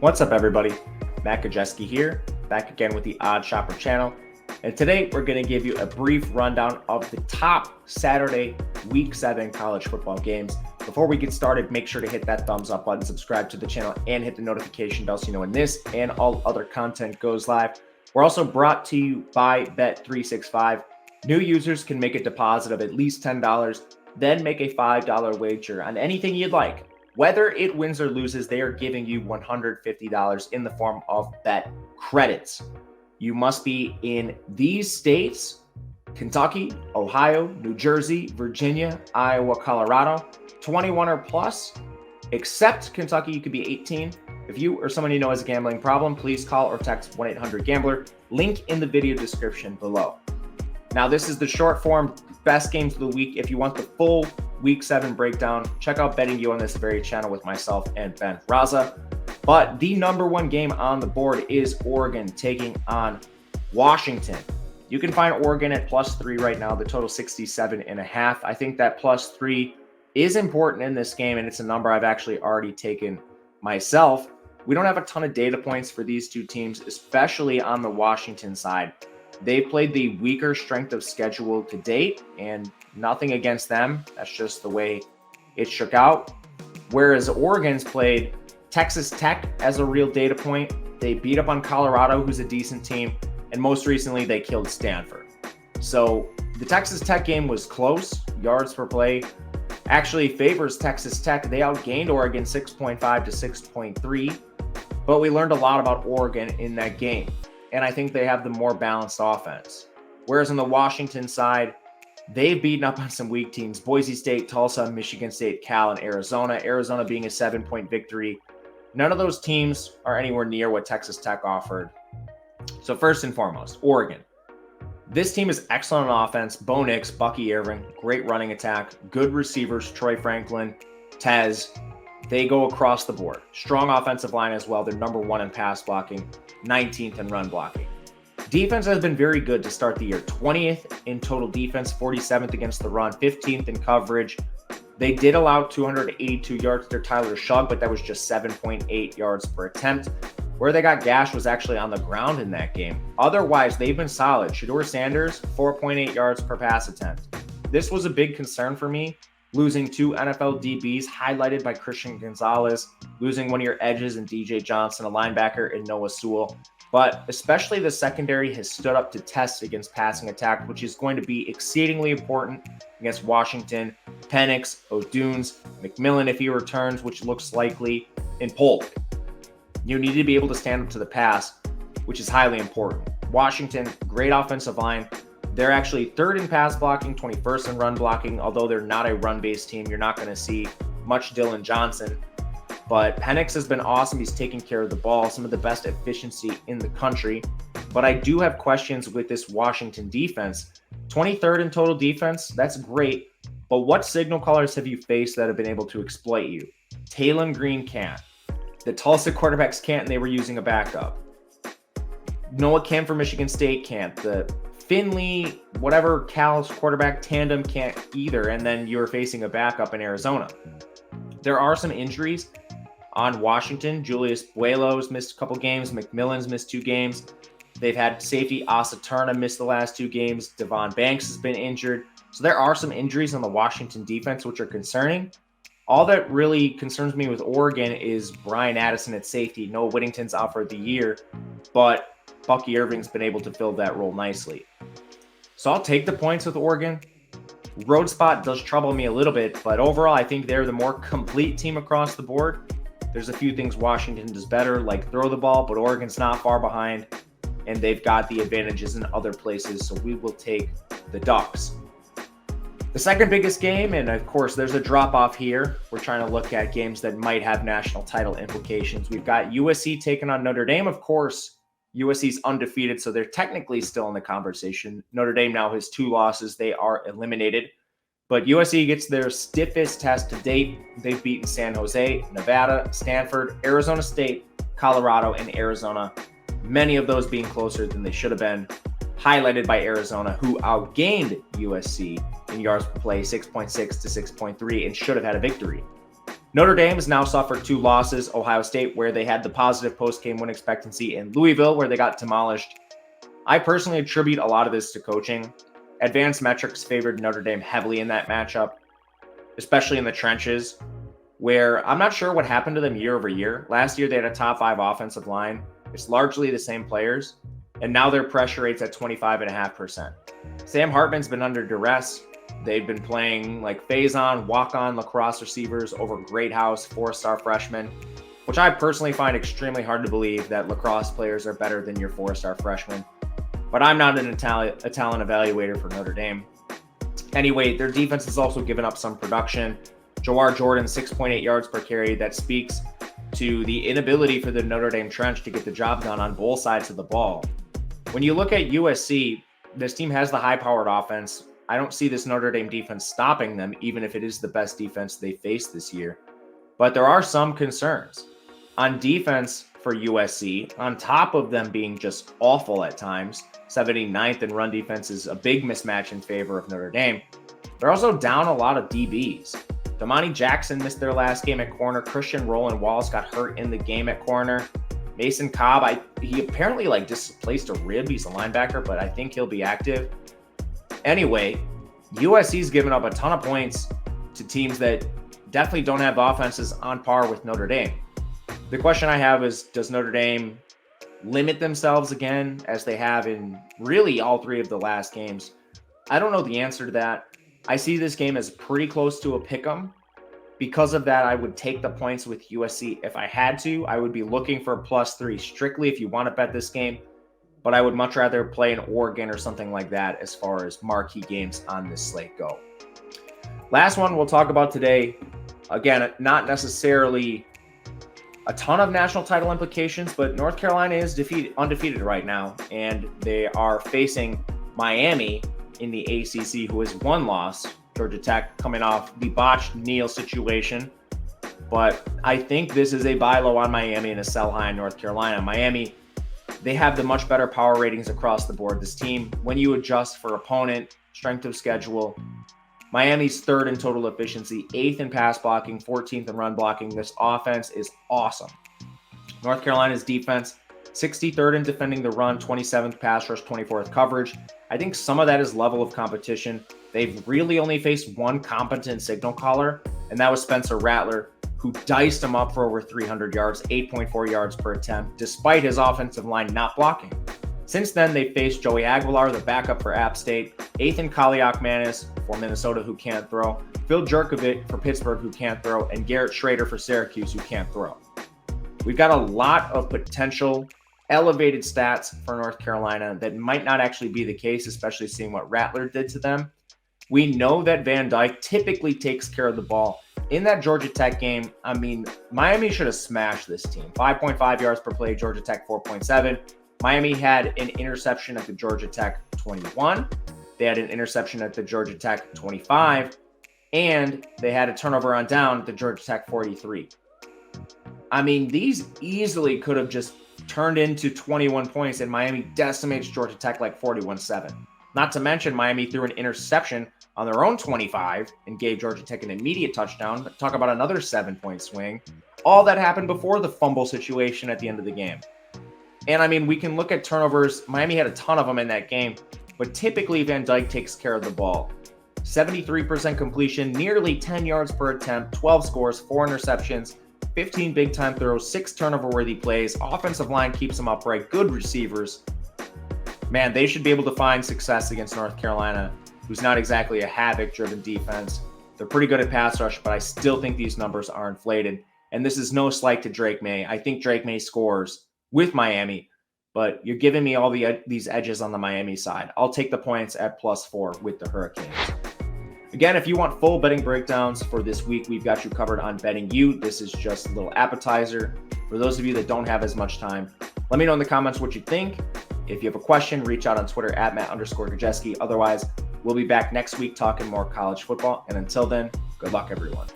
What's up, everybody? Matt Gajewski here, back again with the Odd Shopper channel. And today we're going to give you a brief rundown of the top Saturday Week 7 college football games. Before we get started, make sure to hit that thumbs up button, subscribe to the channel, and hit the notification bell so you know when this and all other content goes live. We're also brought to you by Bet365. New users can make a deposit of at least $10, then make a $5 wager on anything you'd like. Whether it wins or loses, they are giving you $150 in the form of bet credits. You must be in these states: Kentucky, Ohio, New Jersey, Virginia, Iowa, Colorado, 21 or plus. Except Kentucky, you could be 18. If you or someone you know has a gambling problem, please call or text 1-800-GAMBLER. Link in the video description below. Now, this is the short form best games of the week. If you want the full Week 7 breakdown, check out Betting You on this very channel with myself and Ben Raza. But the number one game on the board is Oregon taking on Washington. You can find Oregon at +3 right now, the total 67.5. I think that +3 is important in this game, and it's a number I've actually already taken myself. We don't have a ton of data points for these two teams, especially on the Washington side. They played the weaker strength of schedule to date, and nothing against them. That's just the way it shook out. Whereas Oregon's played Texas Tech as a real data point. They beat up on Colorado, who's a decent team, and most recently they killed Stanford. So the Texas Tech game was close. Yards per play actually favors Texas Tech. They outgained Oregon 6.5 to 6.3, but we learned a lot about Oregon in that game. And I think they have the more balanced offense. Whereas on the Washington side, they've beaten up on some weak teams: Boise State, Tulsa, Michigan State, Cal, and Arizona. Arizona being a 7-point victory. None of those teams are anywhere near what Texas Tech offered. So first and foremost, Oregon. This team is excellent on offense. Bo Nix, Bucky Irving, great running attack, good receivers, Troy Franklin, Tez. They go across the board. Strong offensive line as well. They're number 1 in pass blocking, 19th in run blocking. Defense has been very good to start the year. 20th in total defense, 47th against the run, 15th in coverage. They did allow 282 yards to Tyler Shugg, but that was just 7.8 yards per attempt. Where they got gashed was actually on the ground in that game. Otherwise, they've been solid. Shedeur Sanders, 4.8 yards per pass attempt. This was a big concern for me. Losing 2 NFL DBs, highlighted by Christian Gonzalez, losing one of your edges in DJ Johnson, a linebacker in Noah Sewell. But especially the secondary has stood up to test against passing attack, which is going to be exceedingly important against Washington. Penix, O'Dunes, McMillan if he returns, which looks likely, and Polk. You need to be able to stand up to the pass, which is highly important. Washington, great offensive line. They're actually 3rd in pass blocking, 21st in run blocking. Although they're not a run-based team, you're not going to see much Dylan Johnson. But Penix has been awesome. He's taking care of the ball, some of the best efficiency in the country. But I do have questions with this Washington defense. 23rd in total defense, that's great. But what signal callers have you faced that have been able to exploit you? Talon Green can't. The Tulsa quarterbacks can't, and they were using a backup. Noah Kim for Michigan State can't. The Finley, whatever Cal's quarterback tandem can't either. And then you're facing a backup in Arizona. There are some injuries on Washington. Julius Buelos missed a couple games. McMillan's missed 2 games. They've had safety Asa Turner miss the last 2 games. Devon Banks has been injured. So there are some injuries on the Washington defense, which are concerning. All that really concerns me with Oregon is Brian Addison at safety. Noah Whittington's out for the year, but Bucky Irving's been able to fill that role nicely. So I'll take the points with Oregon. Road spot does trouble me a little bit, but overall I think they're the more complete team across the board. There's a few things Washington does better, like throw the ball, but Oregon's not far behind, and they've got the advantages in other places, so we will take the Ducks. The second biggest game, and of course there's a drop-off here. We're trying to look at games that might have national title implications. We've got USC taking on Notre Dame. Of course, USC's undefeated, so they're technically still in the conversation. Notre Dame now has 2 losses. They are eliminated. But USC gets their stiffest test to date. They've beaten San Jose, Nevada, Stanford, Arizona State, Colorado, and Arizona. Many of those being closer than they should have been. Highlighted by Arizona, who outgained USC in yards per play, 6.6 to 6.3, and should have had a victory. Notre Dame has now suffered 2 losses, Ohio State, where they had the positive post-game win expectancy, and Louisville, where they got demolished. I personally attribute a lot of this to coaching. Advanced metrics favored Notre Dame heavily in that matchup, especially in the trenches, where I'm not sure what happened to them year over year. Last year, they had a top 5 offensive line. It's largely the same players, and now their pressure rate's at 25.5%. Sam Hartman's been under duress. They've been playing like phase-on, walk-on lacrosse receivers over Greathouse, 4-star freshmen, which I personally find extremely hard to believe that lacrosse players are better than your 4-star freshmen. But I'm not a talent evaluator for Notre Dame. Anyway, their defense has also given up some production. Jawar Jordan, 6.8 yards per carry. That speaks to the inability for the Notre Dame trench to get the job done on both sides of the ball. When you look at USC, this team has the high-powered offense. I don't see this Notre Dame defense stopping them, even if it is the best defense they faced this year. But there are some concerns. On defense for USC, on top of them being just awful at times, 79th in run defense is a big mismatch in favor of Notre Dame. They're also down a lot of DBs. Damani Jackson missed their last game at corner. Christian Roland Wallace got hurt in the game at corner. Mason Cobb, he apparently displaced a rib. He's a linebacker, but I think he'll be active. Anyway, USC's given up a ton of points to teams that definitely don't have offenses on par with Notre Dame. The question I have is, does Notre Dame limit themselves again, as they have in really all 3 of the last games? I don't know the answer to that. I see this game as pretty close to a pick'em. Because of that, I would take the points with USC if I had to. I would be looking for a +3 strictly if you want to bet this game. But I would much rather play an Oregon or something like that as far as marquee games on this slate go. Last one we'll talk about today. Again, not necessarily a ton of national title implications, but North Carolina is undefeated right now, and they are facing Miami in the ACC, who has 1 loss. Georgia Tech coming off the botched Neal situation. But I think this is a buy low on Miami and a sell high on North Carolina. Miami, they have the much better power ratings across the board. This team, when you adjust for opponent, strength of schedule, Miami's 3rd in total efficiency, 8th in pass blocking, 14th in run blocking. This offense is awesome. North Carolina's defense, 63rd in defending the run, 27th pass rush, 24th coverage. I think some of that is level of competition. They've really only faced 1 competent signal caller, and that was Spencer Rattler, who diced him up for over 300 yards, 8.4 yards per attempt, despite his offensive line not blocking. Since then, they faced Joey Aguilar, the backup for App State, Ethan Kaliak-Manis for Minnesota, who can't throw, Phil Jurkovec for Pittsburgh, who can't throw, and Garrett Schrader for Syracuse, who can't throw. We've got a lot of potential elevated stats for North Carolina that might not actually be the case, especially seeing what Rattler did to them. We know that Van Dyke typically takes care of the ball. In that Georgia Tech game, I mean, Miami should have smashed this team. 5.5 yards per play, Georgia Tech 4.7. Miami had an interception at the Georgia Tech 21. They had an interception at the Georgia Tech 25. And they had a turnover on down at the Georgia Tech 43. I mean, these easily could have just turned into 21 points, and Miami decimates Georgia Tech like 41-7. Not to mention, Miami threw an interception on their own 25 and gave Georgia Tech an immediate touchdown. Talk about another 7-point swing. All that happened before the fumble situation at the end of the game. And I mean, we can look at turnovers. Miami had a ton of them in that game, but typically Van Dyke takes care of the ball. 73% completion, nearly 10 yards per attempt, 12 scores, 4 interceptions, 15 big-time throws, 6 turnover-worthy plays. Offensive line keeps them upright. Good receivers. Man, they should be able to find success against North Carolina, who's not exactly a havoc-driven defense. They're pretty good at pass rush, but I still think these numbers are inflated. And this is no slight to Drake May. I think Drake May scores with Miami, but you're giving me all these edges on the Miami side. I'll take the points at +4 with the Hurricanes. Again, if you want full betting breakdowns for this week, we've got you covered on Betting You. This is just a little appetizer. For those of you that don't have as much time, let me know in the comments what you think. If you have a question, reach out on Twitter at Matt_Gajewski. Otherwise, we'll be back next week talking more college football. And until then, good luck, everyone.